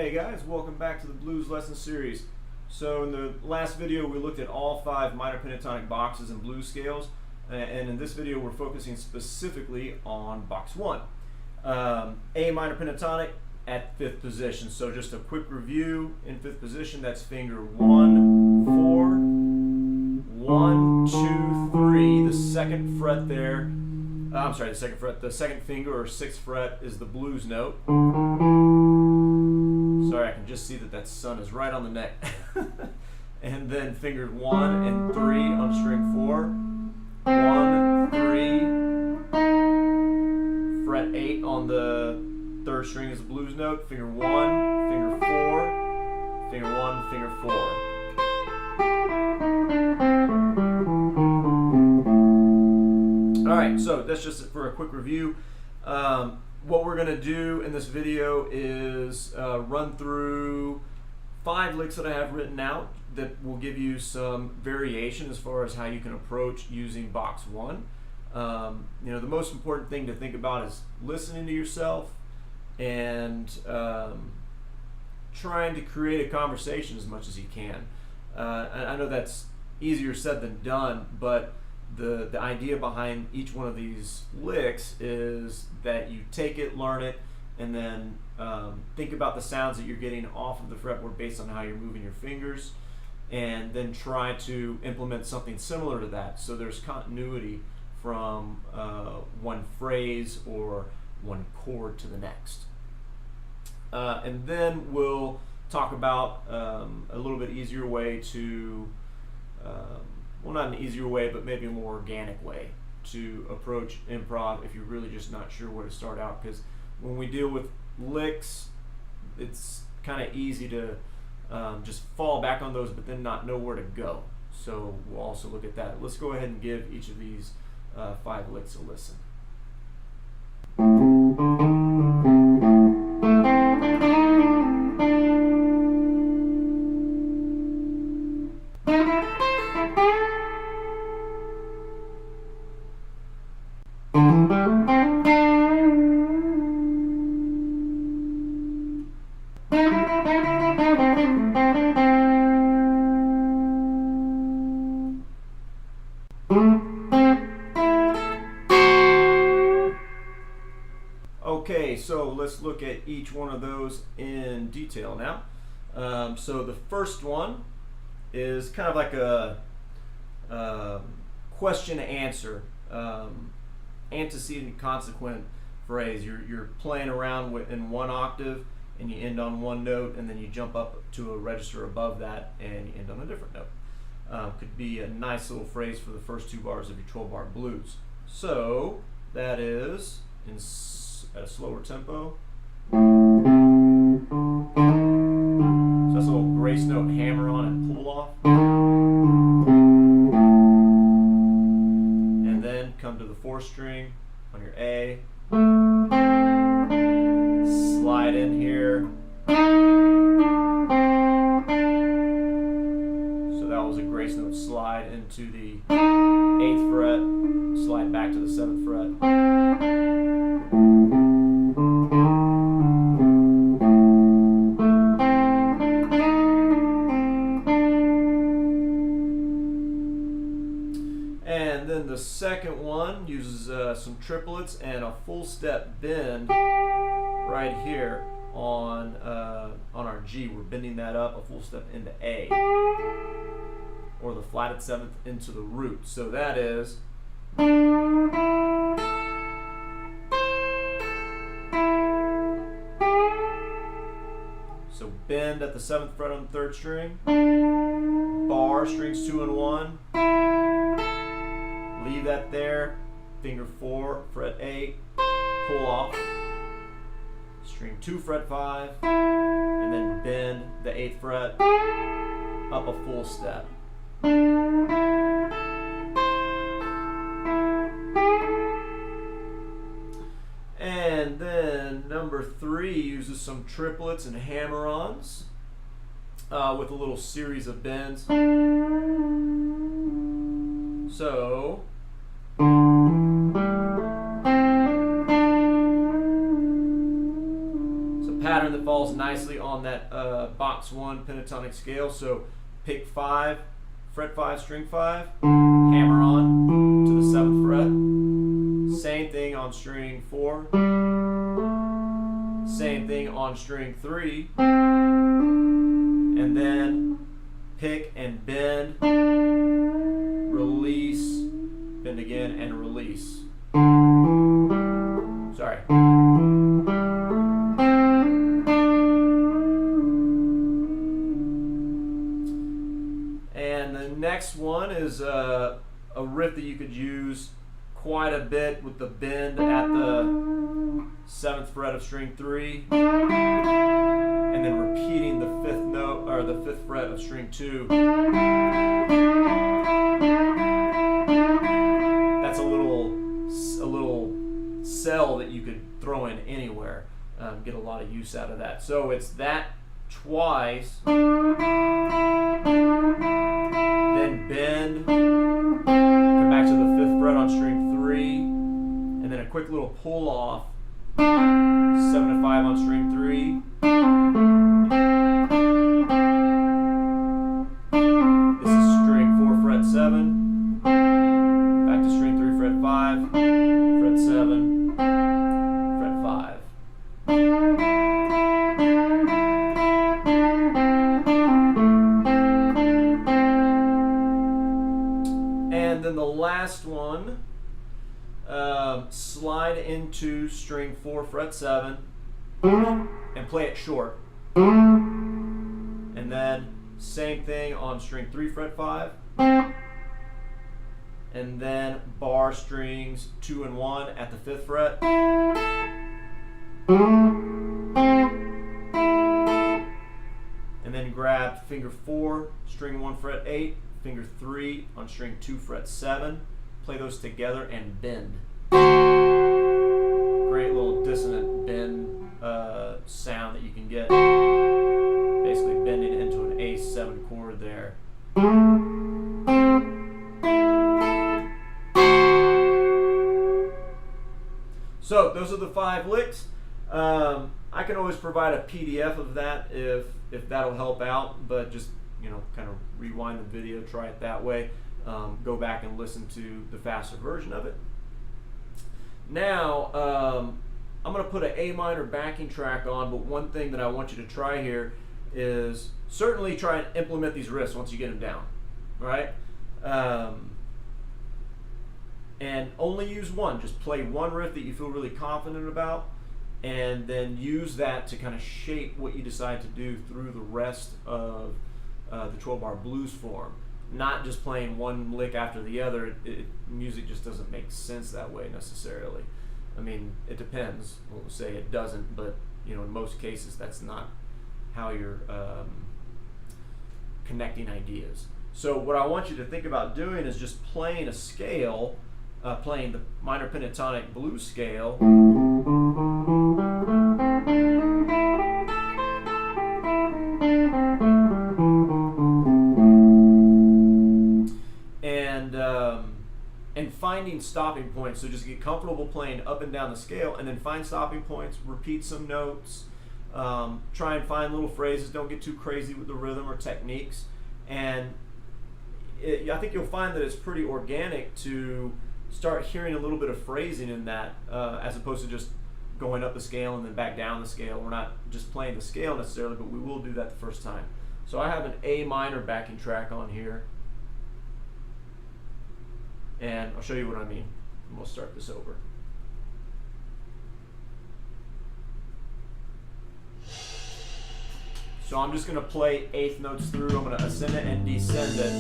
Hey guys, welcome back to the Blues Lesson Series. So in the last video we looked at all 5 minor pentatonic boxes and blues scales, and in this video we're focusing specifically on box 1. A minor pentatonic at 5th position. So just a quick review: in 5th position, that's finger 1, 4, 1, 2, 3. The second fret there, the second finger or 6th fret is the blues note. Sorry, I can just see that sun is right on the neck. And then fingers 1 and 3 on string 4. 1, 3. Fret 8 on the 3rd string is the blues note. Finger 1, finger 4, finger 1, finger 4. Alright, so that's just for a quick review. What we're going to do in this video is run through 5 licks that I have written out that will give you some variation as far as how you can approach using box 1. The most important thing to think about is listening to yourself and trying to create a conversation as much as you can. I know that's easier said than done, but the idea behind each one of these licks is that you take it, learn it, and then think about the sounds that you're getting off of the fretboard based on how you're moving your fingers, and then try to implement something similar to that so there's continuity from one phrase or one chord to the next. And then we'll talk about a little bit easier way to well, not an easier way, but maybe a more organic way to approach improv if you're really just not sure where to start out. Because when we deal with licks, it's kind of easy to just fall back on those, but then not know where to go. So we'll also look at that. Let's go ahead and give each of these 5 licks a listen. Okay, so let's look at each one of those in detail now. So the first one is kind of like a question-answer, antecedent consequent phrase. You're playing around in one octave and you end on one note, and then you jump up to a register above that and you end on a different note. Could be a nice little phrase for the first 2 bars of your 12-bar blues. So that is at a slower tempo. So that's a little grace note hammer on and pull off. And then come to the 4th string on your A. Slide in here. So that was a grace note slide into the 8th fret, slide back to the 7th fret. And then the second one uses some triplets and a full step bend right here on our G. We're bending that up a full step into A, or the flatted 7th into the root. So that is so bend at the 7th fret on the 3rd string, bar, strings 2 and 1, leave that there, finger 4, fret 8, pull off, string 2, fret 5, and then bend the 8th fret up a full step. And then number 3 uses some triplets and hammer-ons with a little series of bends. So pattern that falls nicely on that box 1 pentatonic scale. So pick 5, fret 5, string 5, hammer on to the 7th fret. Same thing on string 4. Same thing on string 3. And then pick and bend, release, bend again, and release. Sorry. And the next one is a riff that you could use quite a bit with the bend at the 7th fret of string 3, and then repeating the 5th note or the 5th fret of string 2. That's a little cell that you could throw in anywhere, get a lot of use out of that. So it's that twice, then bend, come back to the 5th fret on string 3, and then a quick little pull off, 7 to 5 on string 3. This is string 4 fret 7, back to string 3 fret 5, fret 7, fret 5. And then the last one, slide into string 4 fret 7 and play it short. And then same thing on string 3 fret 5. And then bar strings 2 and 1 at the 5th fret. And then grab finger 4, string 1 fret 8, finger 3 on string 2 fret 7. Play those together and bend. Great little dissonant bend sound that you can get. Basically bending into an A7 chord there. So those are the 5 licks. I can always provide a PDF of that if that'll help out, but just kind of rewind the video, try it that way. Go back and listen to the faster version of it. Now I'm going to put an A minor backing track on, but one thing that I want you to try here is certainly try and implement these riffs once you get them down, right? And only use one. Just play one riff that you feel really confident about, and then use that to kind of shape what you decide to do through the rest of the 12-bar blues form. Not just playing one lick after the other. Music just doesn't make sense that way necessarily. I mean, it depends. We'll say it doesn't, but in most cases that's not how you're connecting ideas. So what I want you to think about doing is just playing a scale, playing the minor pentatonic blues scale, and finding stopping points. So just get comfortable playing up and down the scale, and then find stopping points, repeat some notes, try and find little phrases. Don't get too crazy with the rhythm or techniques. And I think you'll find that it's pretty organic to start hearing a little bit of phrasing in that, as opposed to just going up the scale and then back down the scale. We're not just playing the scale necessarily, but we will do that the first time. So I have an A minor backing track on here, and I'll show you what I mean. And we'll start this over. So I'm just going to play eighth notes through. I'm going to ascend it and descend it.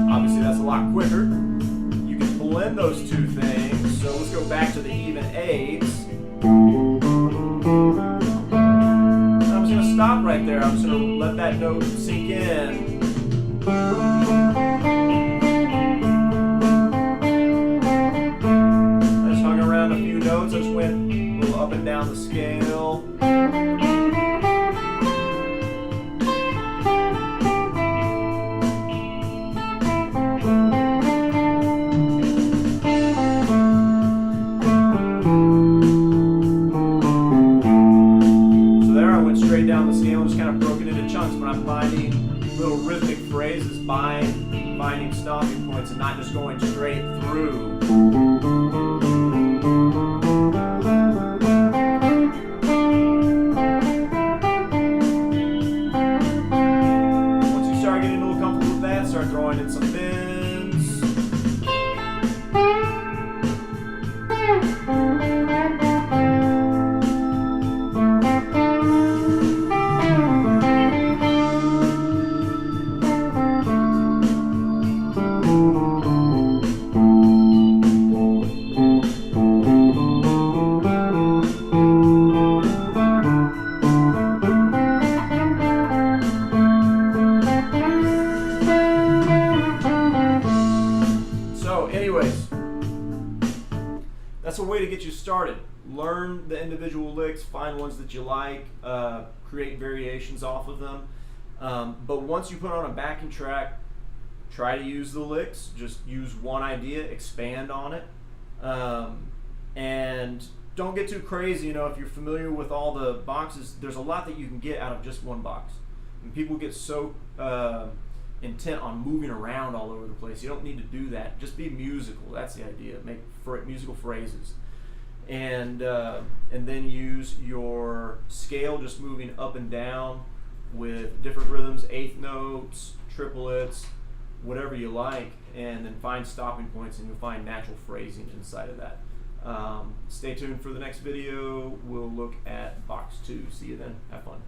Obviously that's a lot quicker. You can blend those two things. So let's go back to the even eighths. I'm just going to stop right there. I'm just going to let that note sink in. I just hung around went a little up and down the scale. So there I went straight down the scale and just kind of broke it into chunks, but I'm finding little rhythmic phrases, finding stopping points and not just going straight through. Once you start getting a little comfortable with that, start throwing in some bends. Anyways, that's a way to get you started. Learn the individual licks, find ones that you like, create variations off of them. But once you put on a backing track, try to use the licks. Just use one idea, expand on it, and don't get too crazy. You know, if you're familiar with all the boxes, there's a lot that you can get out of just one box. And people get so intent on moving around all over the place. You don't need to do that. Just be musical. That's the idea. Make musical phrases, and then use your scale, just moving up and down with different rhythms, eighth notes, triplets, whatever you like, and then find stopping points, and you'll find natural phrasing inside of that. Stay tuned for the next video. We'll look at box 2. See you then. Have fun.